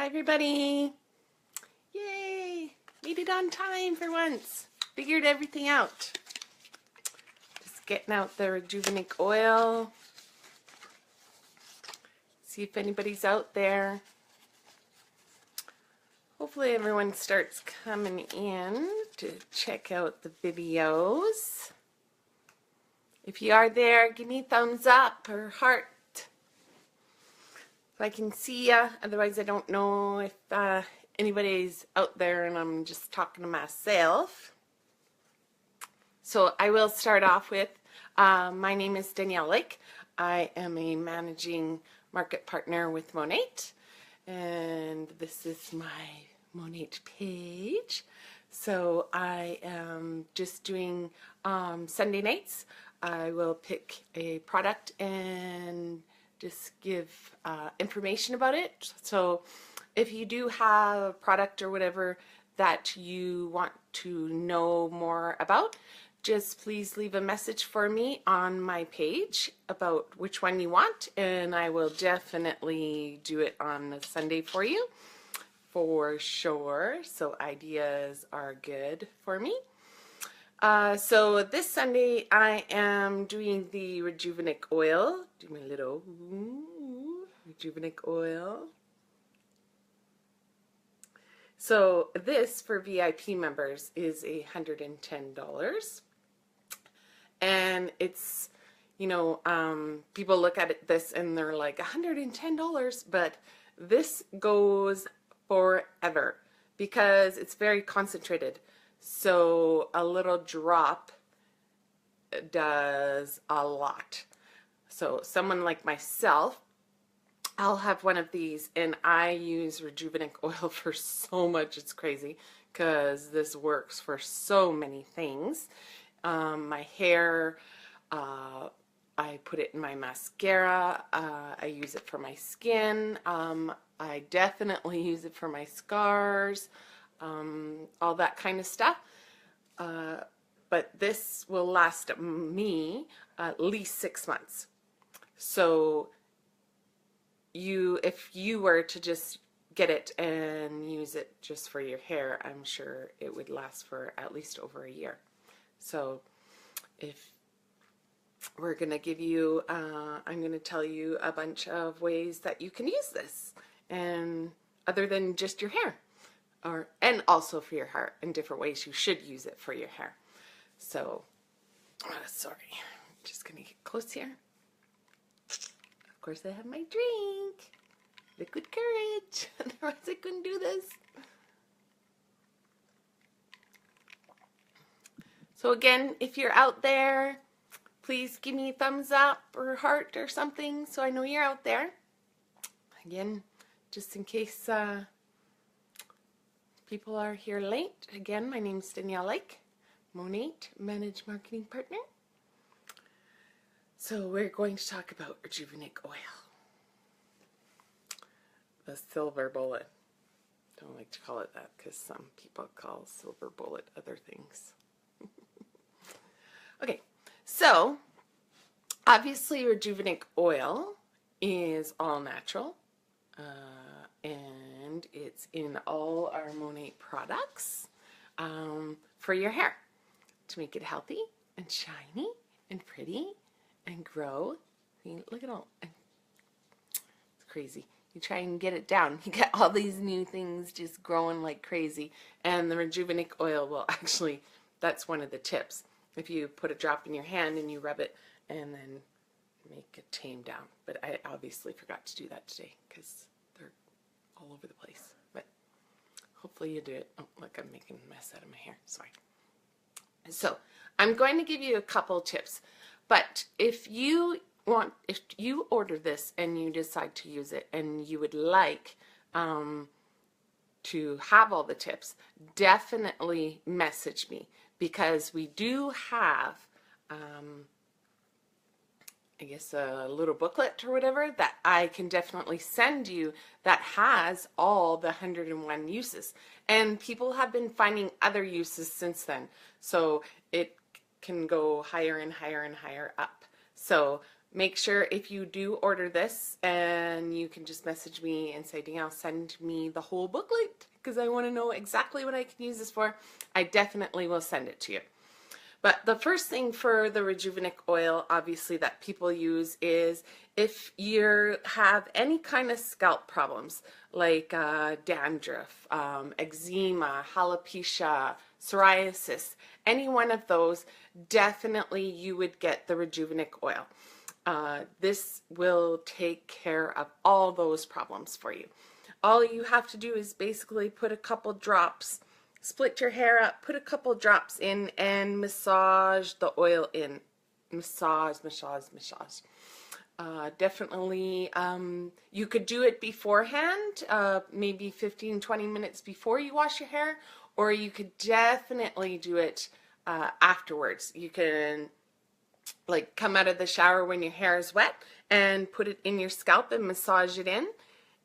Hi everybody! Yay! Made it on time for once. Figured everything out. Just getting out the Rejuvenique oil. See if anybody's out there. Hopefully everyone starts coming in to check out the videos. If you are there, give me a thumbs up or heart so I can see ya. Otherwise I don't know if anybody's out there and I'm just talking to myself. So I will start off with, my name is Danielle Lake. I am a managing market partner with Monat, and this is my Monat page. So I am just doing Sunday nights. I will pick a product and just give information about it. So if you do have a product or whatever that you want to know more about, just please leave a message for me on my page about which one you want, and I will definitely do it on a Sunday for you, for sure. So ideas are good for me. So this Sunday I am doing the Rejuvenique oil. Do my little Rejuvenique oil. So this for VIP members is $110. And it's, you know, people look at this and they're like, $110, but this goes forever because it's very concentrated. So a little drop does a lot. So someone like myself, I'll have one of these, and I use Rejuvenique oil for so much, it's crazy, because this works for so many things. My hair, I put it in my mascara, I use it for my skin, I definitely use it for my scars, all that kind of stuff. But this will last me at least 6 months. So if you were to just get it and use it just for your hair, I'm sure it would last for at least over a year. So if we're going to give you, I'm going to tell you a bunch of ways that you can use this, and other than just your hair, and also for your hair, in different ways you should use it for your hair. So, sorry, I'm just going to get close here. Of course I have my drink, liquid courage, otherwise I couldn't do this. So again, if you're out there, please give me a thumbs up or heart or something so I know you're out there. Again, just in case people are here late. Again, my name is Danielle Lake, Monat, Managed Marketing Partner. So we're going to talk about Rejuvenique oil. The silver bullet. Don't like to call it that because some people call silver bullet other things. Okay, so obviously Rejuvenique oil is all natural, and it's in all our Monat products for your hair to make it healthy and shiny and pretty and grow. Look at all, it's crazy. You try and get it down, you get all these new things just growing like crazy, and the Rejuvenique oil will actually, that's one of the tips. If you put a drop in your hand and you rub it and then make it tame down. But I obviously forgot to do that today because they're all over the place. But hopefully you do it. Oh, look, I'm making a mess out of my hair. Sorry. So I'm going to give you a couple tips. But if you order this and you decide to use it and you would like to have all the tips, definitely message me, because we do have I guess a little booklet or whatever that I can definitely send you that has all the 101 uses, and people have been finding other uses since then, so it can go higher and higher and higher up. So make sure if you do order this, and you can just message me and say, Danielle, send me the whole booklet because I want to know exactly what I can use this for. I definitely will send it to you. But the first thing for the Rejuvenique oil, obviously, that people use is if you have any kind of scalp problems, like dandruff, eczema, alopecia, psoriasis, any one of those, definitely you would get the Rejuvenique oil. This will take care of all those problems for you. All you have to do is basically put a couple drops, split your hair up, put a couple drops in, and massage the oil in. Massage, massage, massage. Definitely, you could do it beforehand, maybe 15-20 minutes before you wash your hair, or you could definitely do it afterwards. You can like come out of the shower when your hair is wet and put it in your scalp and massage it in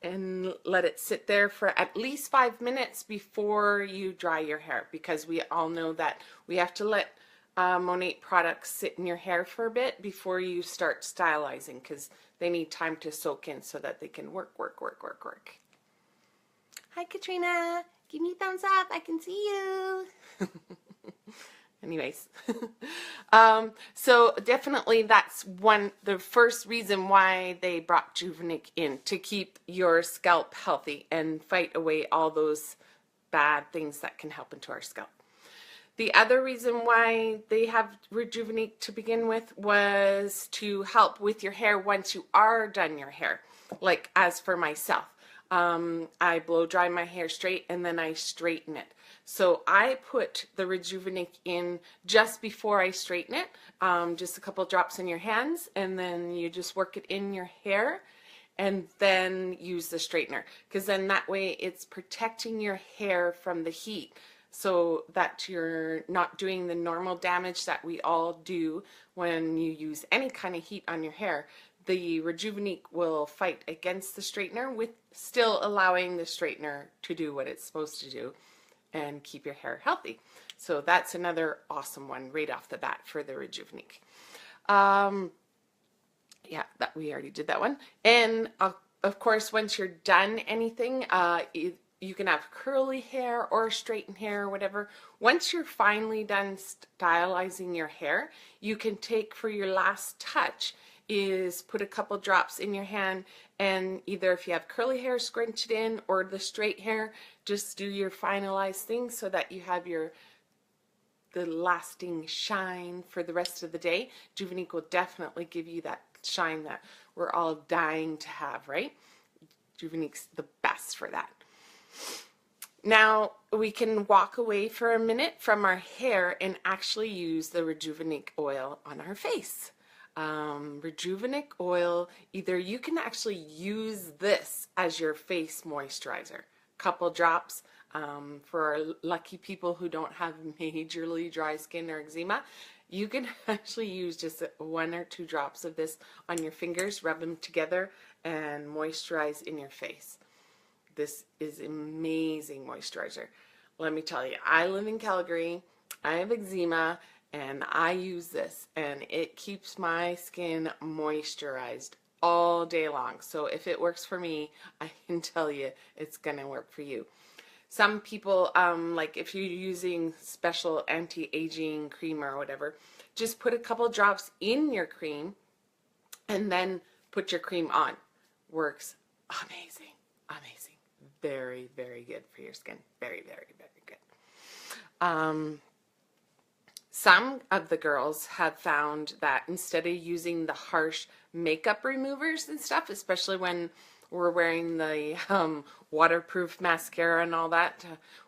and let it sit there for at least 5 minutes before you dry your hair, because we all know that we have to let Monat products sit in your hair for a bit before you start stylizing, because they need time to soak in so that they can work. Hi Katrina, give me a thumbs up, I can see you. Anyways, so definitely that's the first reason why they brought Rejuvenique in, to keep your scalp healthy and fight away all those bad things that can happen to our scalp. The other reason why they have Rejuvenique to begin with was to help with your hair once you are done your hair. Like as for myself, I blow dry my hair straight and then I straighten it. So I put the Rejuvenique in just before I straighten it, just a couple drops in your hands, and then you just work it in your hair and then use the straightener, because then that way it's protecting your hair from the heat so that you're not doing the normal damage that we all do when you use any kind of heat on your hair. The Rejuvenique will fight against the straightener with still allowing the straightener to do what it's supposed to do and keep your hair healthy. So that's another awesome one right off the bat for the Rejuvenique. Yeah, that we already did that one. And of course, once you're done anything, you can have curly hair or straightened hair or whatever. Once you're finally done stylizing your hair, you can take, for your last touch, is put a couple drops in your hand, and either if you have curly hair, scrunch it in, or the straight hair, just do your finalized thing so that you have the lasting shine for the rest of the day. Rejuvenique will definitely give you that shine that we're all dying to have, right? Rejuvenique's the best for that. Now we can walk away for a minute from our hair and actually use the Rejuvenique oil on our face. Rejuvenique oil, either you can actually use this as your face moisturizer, couple drops. For our lucky people who don't have majorly dry skin or eczema, you can actually use just 1 or 2 drops of this on your fingers, rub them together, and moisturize in your face. This is amazing moisturizer. Let me tell you, I live in Calgary, I have eczema, and I use this, and it keeps my skin moisturized all day long. So if it works for me, I can tell you it's gonna work for you. Some people, like if you're using special anti-aging cream or whatever, just put a couple drops in your cream and then put your cream on. Works amazing, amazing. Very, very good for your skin. Very, very, very good. Some of the girls have found that instead of using the harsh makeup removers and stuff, especially when we're wearing the waterproof mascara and all that,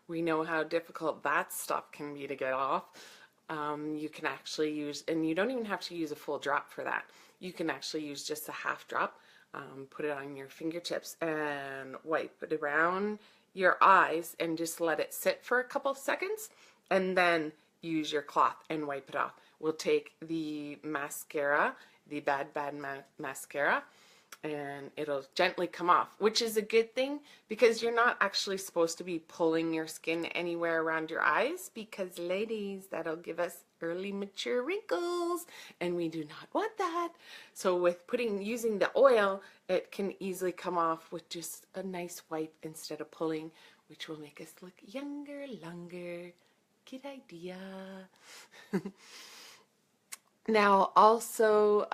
we know how difficult that stuff can be to get off. You can actually use, and you don't even have to use a full drop for that. You can actually use just a half drop, put it on your fingertips and wipe it around your eyes and just let it sit for a couple seconds, and then use your cloth and wipe it off. We'll take the mascara, the Bad mascara, and it'll gently come off, which is a good thing because you're not actually supposed to be pulling your skin anywhere around your eyes, because ladies, that'll give us early mature wrinkles, and we do not want that. So with using the oil, it can easily come off with just a nice wipe instead of pulling, which will make us look younger, longer. Good idea. Now also,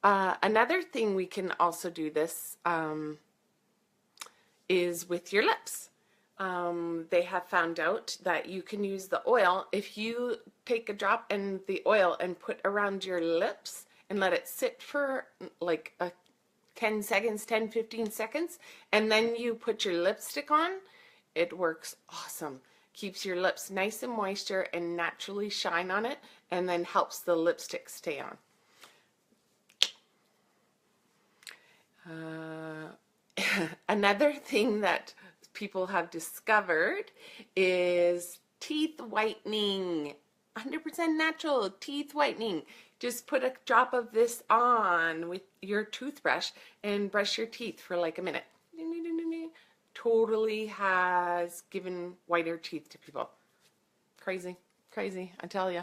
another thing we can also do this is with your lips. They have found out that you can use the oil. If you take a drop in the oil and put around your lips and let it sit for like 10 seconds, 10, 15 seconds, and then you put your lipstick on, it works awesome. Keeps your lips nice and moisture and naturally shine on it, and then helps the lipstick stay on. Another thing that people have discovered is teeth whitening. 100% natural teeth whitening. Just put a drop of this on with your toothbrush and brush your teeth for like a minute. Totally has given whiter teeth to people. Crazy, crazy, I tell ya.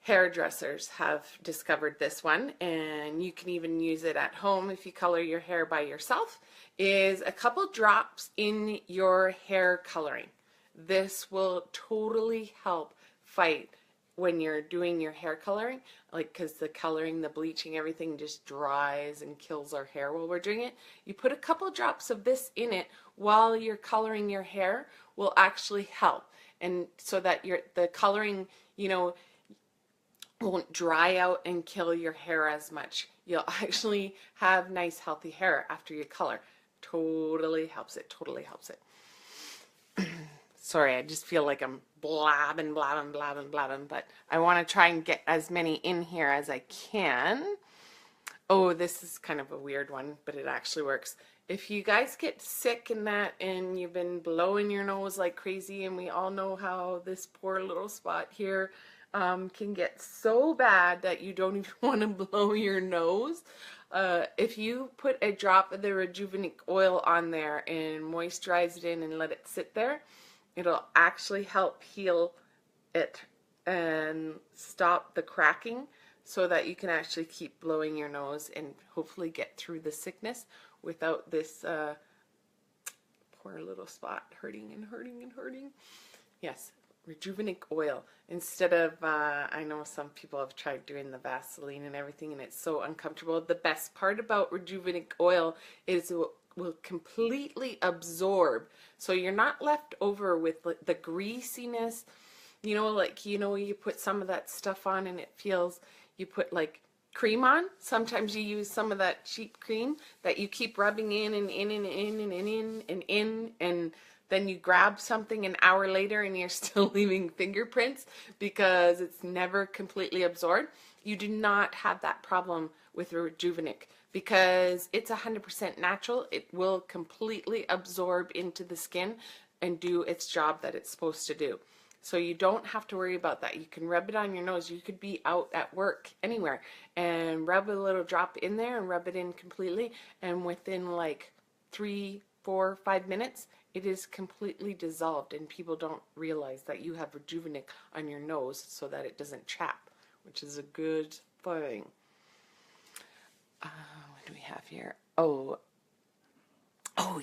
Hairdressers have discovered this one, and you can even use it at home if you color your hair by yourself, is a couple drops in your hair coloring. This will totally help fight when you're doing your hair coloring, like because the coloring, the bleaching, everything just dries and kills our hair while we're doing it. You put a couple drops of this in it while you're coloring your hair will actually help, and so that the coloring, won't dry out and kill your hair as much. You'll actually have nice healthy hair after you color. Totally helps it. Sorry, I just feel like I'm blabbing, but I want to try and get as many in here as I can. Oh, this is kind of a weird one, but it actually works. If you guys get sick and you've been blowing your nose like crazy, and we all know how this poor little spot here can get so bad that you don't even want to blow your nose. If you put a drop of the Rejuvenique oil on there and moisturize it in and let it sit there, it'll actually help heal it and stop the cracking so that you can actually keep blowing your nose and hopefully get through the sickness without this poor little spot hurting and hurting and hurting. Yes. Rejuvenique oil instead of I know some people have tried doing the Vaseline and everything, and it's so uncomfortable. The best part about Rejuvenique oil is it will completely absorb, so you're not left over with the greasiness, you put some of that stuff on and it feels, you put like cream on. Sometimes you use some of that cheap cream that you keep rubbing in and in and in and in and in, and then you grab something an hour later and you're still leaving fingerprints because it's never completely absorbed. You do not have that problem with Rejuvenique because it's 100% natural. It will completely absorb into the skin and do its job that it's supposed to do. So you don't have to worry about that. You can rub it on your nose. You could be out at work, anywhere, and rub a little drop in there and rub it in completely, and within like 3, 4, 5 minutes, it is completely dissolved, and people don't realize that you have Rejuvenique on your nose so that it doesn't chap, which is a good thing. What do we have here? Oh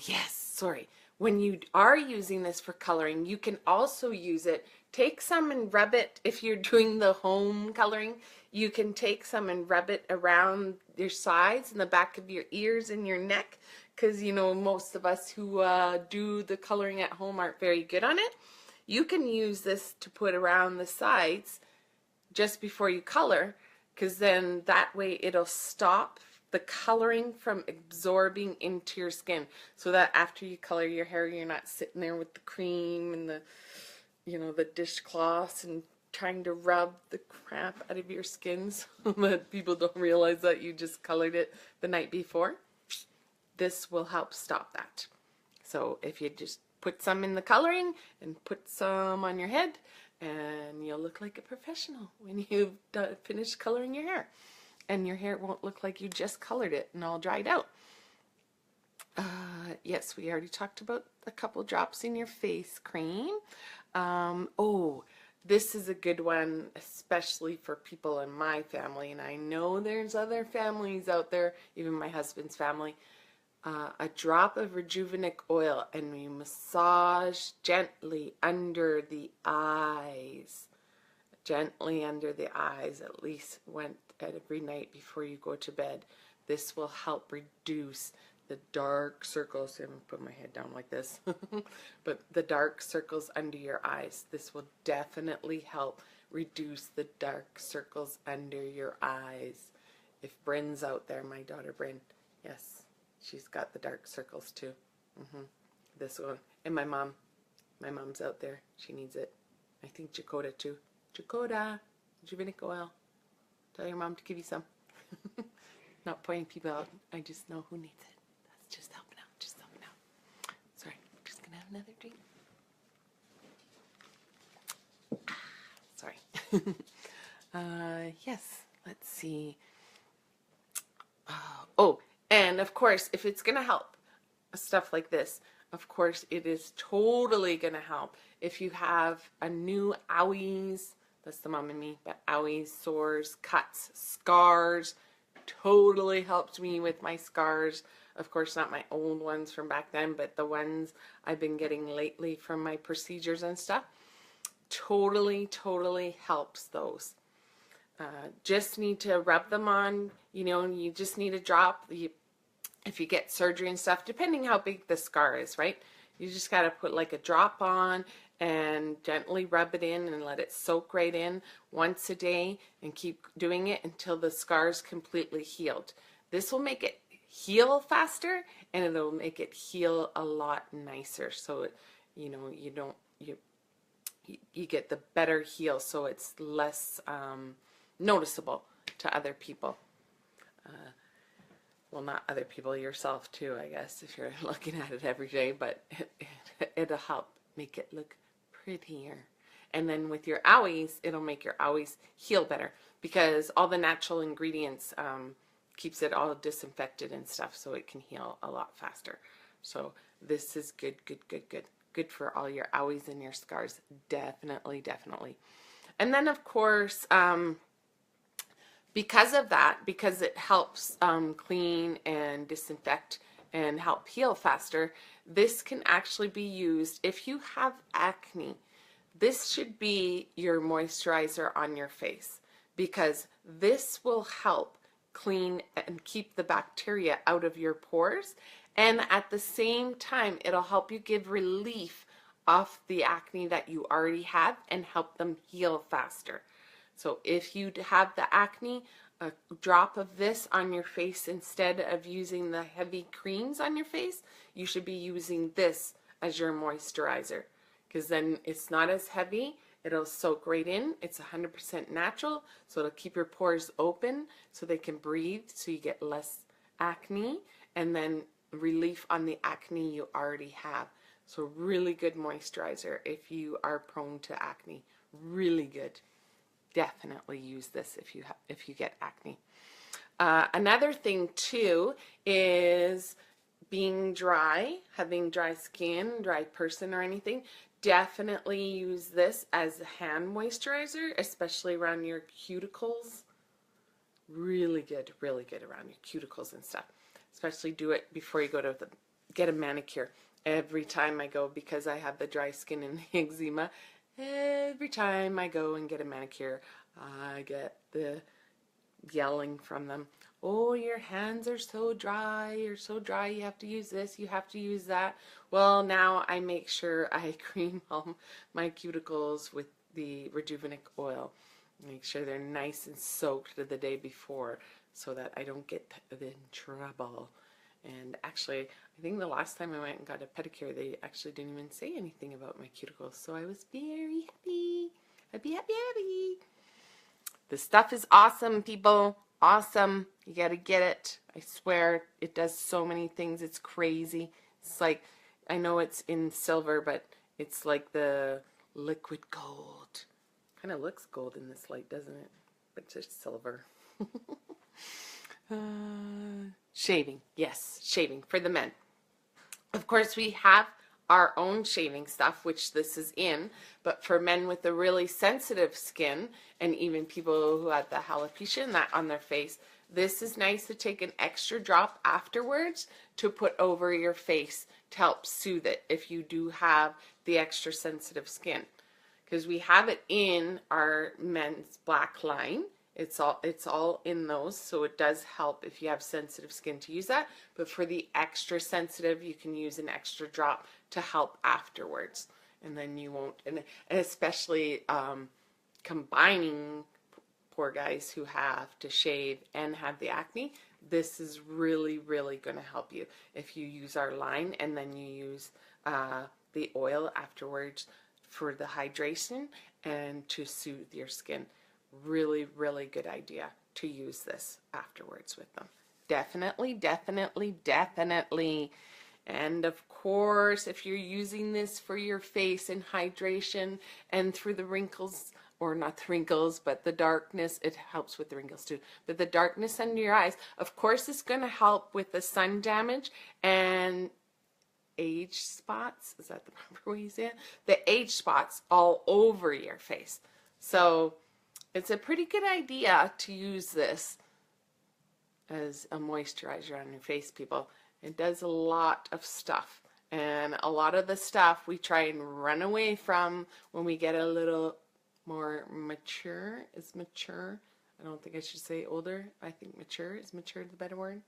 yes, sorry. When you are using this for coloring, you can also use it. Take some and rub it. If you're doing the home coloring, you can take some and rub it around your sides and the back of your ears and your neck, because most of us who do the coloring at home aren't very good on it. You can use this to put around the sides just before you color, because then that way it'll stop the coloring from absorbing into your skin, so that after you color your hair, you're not sitting there with the cream and the the dishcloths and trying to rub the crap out of your skin so that people don't realize that you just colored it the night before. This will help stop that. So if you just put some in the coloring and put some on your head, and you'll look like a professional when you've finished coloring your hair. And your hair won't look like you just colored it and all dried out. Yes, we already talked about a couple drops in your face cream. Oh, this is a good one, especially for people in my family, and I know there's other families out there, even my husband's family. A drop of Rejuvenique oil, and we massage gently under the eyes. Gently under the eyes, at least every night before you go to bed. This will help reduce the dark circles. I'm going to put my head down like this. But the dark circles under your eyes. This will definitely help reduce the dark circles under your eyes. If Bryn's out there, my daughter Bryn, yes, she's got the dark circles too. This one. And my mom's out there. She needs it. I think Jakota too. Jakota, Rejuvenique oil. Tell your mom to give you some. Not pointing people out. I just know who needs it. That's just helping out. Just helping out. Sorry, I'm just gonna have another drink. Sorry. Yes. Let's see. Oh, and of course, if it's gonna help stuff like this, of course, it is totally gonna help if you have a new owies. That's the mom in me, but owies, sores, cuts, scars. Totally helped me with my scars. Of course, not my old ones from back then, but the ones I've been getting lately from my procedures and stuff. Totally, totally helps those. Just need to rub them on, you just need a drop. If you get surgery and stuff, depending how big the scar is, right? You just got to put like a drop on and gently rub it in and let it soak right in once a day and keep doing it until the scar's completely healed. This will make it heal faster and it'll make it heal a lot nicer. So, you get the better heal so it's less noticeable to other people. Well, not other people, yourself too, I guess, if you're looking at it every day, but it'll help make it look prettier. And then with your owies, it'll make your owies heal better because all the natural ingredients keeps it all disinfected and stuff so it can heal a lot faster. So this is good, good, good, good. Good for all your owies and your scars. Definitely, definitely. And then, of course, because of that, because it helps clean and disinfect and help heal faster, this can actually be used if you have acne. This should be your moisturizer on your face because this will help clean and keep the bacteria out of your pores, and at the same time it'll help you give relief off the acne that you already have and help them heal faster. So if you have the acne, a drop of this on your face instead of using the heavy creams on your face, you should be using this as your moisturizer because then it's not as heavy. It'll soak right in. It's 100% natural, so it'll keep your pores open so they can breathe so you get less acne and then relief on the acne you already have. So really good moisturizer if you are prone to acne. Really good. Definitely use this if you get acne. Another thing too is being dry, having dry skin, dry person or anything. Definitely use this as a hand moisturizer, especially around your cuticles. Really good around your cuticles and stuff. Especially do it before you go to get a manicure. Every time I go, because I have the dry skin and the eczema, every time I go and get a manicure, I get the yelling from them. Oh, your hands are so dry, you're so dry, you have to use this, you have to use that. Well, now I make sure I cream all my cuticles with the Rejuvenique oil. Make sure they're nice and soaked the day before so that I don't get in trouble. And actually, I think the last time I went and got a pedicure, they actually didn't even say anything about my cuticles. So I was very happy. Happy. This stuff is awesome, people. Awesome. You got to get it. I swear, it does so many things. It's crazy. It's like, I know it's in silver, but it's like the liquid gold. Kind of looks gold in this light, doesn't it? But just silver. Shaving. Yes, shaving for the men. Of course, we have our own shaving stuff, which this is in, but for men with a really sensitive skin, and even people who have the alopecia and that on their face, this is nice to take an extra drop afterwards to put over your face to help soothe it if you do have the extra sensitive skin. Because we have it in our men's black line. It's all in those, so it does help if you have sensitive skin to use that. But for the extra sensitive, you can use an extra drop to help afterwards, and then you won't. And especially combining poor guys who have to shave and have the acne, this is really, really going to help you if you use our line and then you use the oil afterwards for the hydration and to soothe your skin. Really, really good idea to use this afterwards with them. Definitely, definitely, definitely. And of course, if you're using this for your face and hydration and through the wrinkles, or not the wrinkles, but the darkness, it helps with the wrinkles too, but the darkness under your eyes, of course, it's going to help with the sun damage and age spots. Is that the proper way you say it? The age spots all over your face. So it's a pretty good idea to use this as a moisturizer on your face, people. It does a lot of stuff. And a lot of the stuff we try and run away from when we get a little more mature. Is mature? I don't think I should say older. I think mature. Is mature the better word?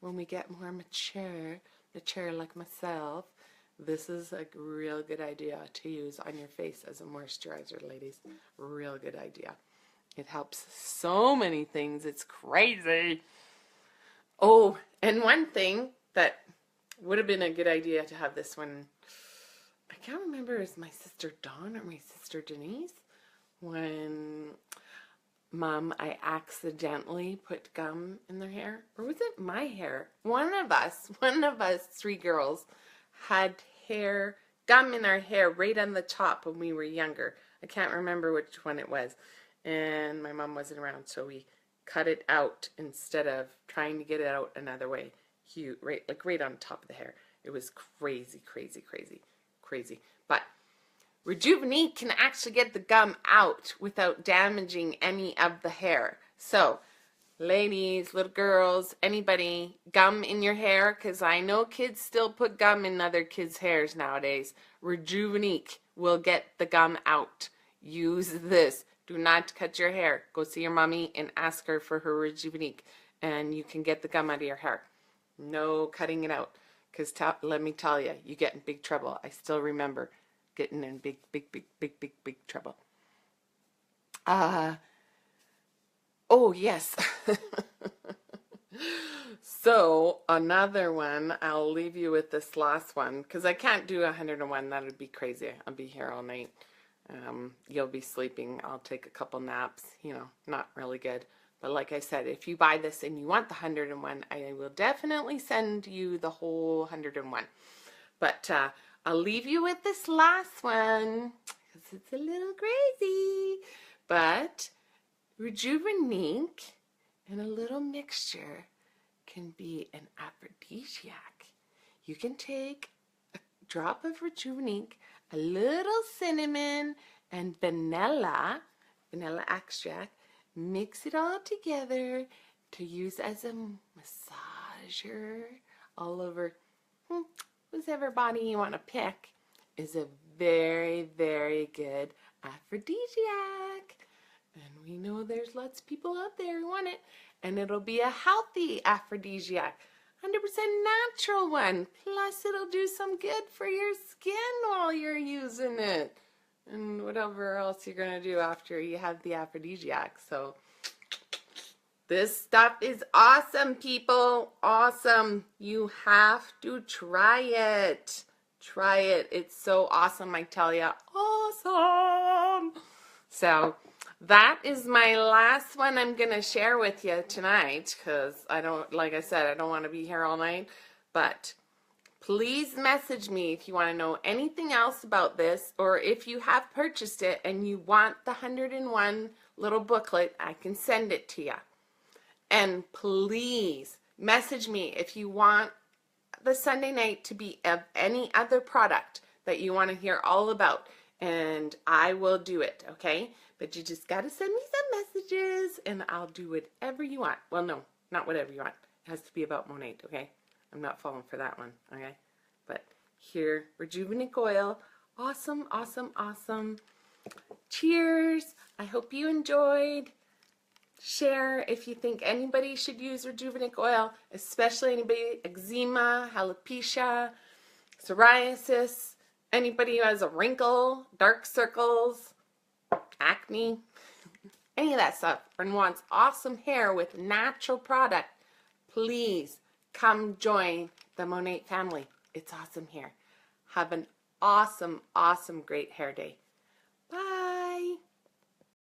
When we get more mature like myself, this is a real good idea to use on your face as a moisturizer, ladies. Real good idea. It helps so many things. It's crazy. Oh, and one thing that would have been a good idea to have this one, I can't remember, is my sister Dawn or my sister Denise, when Mom, I accidentally put gum in their hair. Or was it my hair? One of us, three girls, had gum in our hair right on the top when we were younger. I can't remember which one it was. And my mom wasn't around, so we cut it out instead of trying to get it out another way. Right on top of the hair. It was crazy, crazy, crazy, crazy. But Rejuvenique can actually get the gum out without damaging any of the hair. So, ladies, little girls, anybody, gum in your hair, because I know kids still put gum in other kids' hairs nowadays. Rejuvenique will get the gum out. Use this. Do not cut your hair. Go see your mommy and ask her for her Rejuvenique, and you can get the gum out of your hair. No cutting it out, because let me tell you, you get in big trouble. I still remember getting in big trouble. Oh, yes. So, another one, I'll leave you with this last one, because I can't do 101. That would be crazy. I'll be here all night. You'll be sleeping. I'll take a couple naps, not really good. But like I said, if you buy this and you want the 101, I will definitely send you the whole 101. But I'll leave you with this last one, because it's a little crazy. But Rejuvenique and a little mixture can be an aphrodisiac. You can take a drop of Rejuvenique, a little cinnamon, and vanilla extract, mix it all together to use as a massager all over whichever body you want to pick. Is a very, very good aphrodisiac. And we know there's lots of people out there who want it. And it'll be a healthy aphrodisiac. 100% natural one. Plus it'll do some good for your skin while you're using it. And whatever else you're going to do after you have the aphrodisiac. So this stuff is awesome, people. Awesome. You have to try it. Try it. It's so awesome, I tell ya. Awesome. So that is my last one I'm going to share with you tonight, because like I said, I don't want to be here all night. But please message me if you want to know anything else about this, or if you have purchased it and you want the 101 little booklet, I can send it to you. And please message me if you want the Sunday night to be of any other product that you want to hear all about, and I will do it, okay? But you just got to send me some messages, and I'll do whatever you want. Well, no, not whatever you want. It has to be about Monat, okay? I'm not falling for that one, okay? But here, Rejuvenique Oil. Awesome, awesome, awesome. Cheers. I hope you enjoyed. Share if you think anybody should use Rejuvenique Oil, especially anybody eczema, alopecia, psoriasis, anybody who has a wrinkle, dark circles, acne, any of that stuff, and wants awesome hair with natural product. Please come join the Monat family. It's awesome hair. Have an awesome, awesome, great hair day. Bye.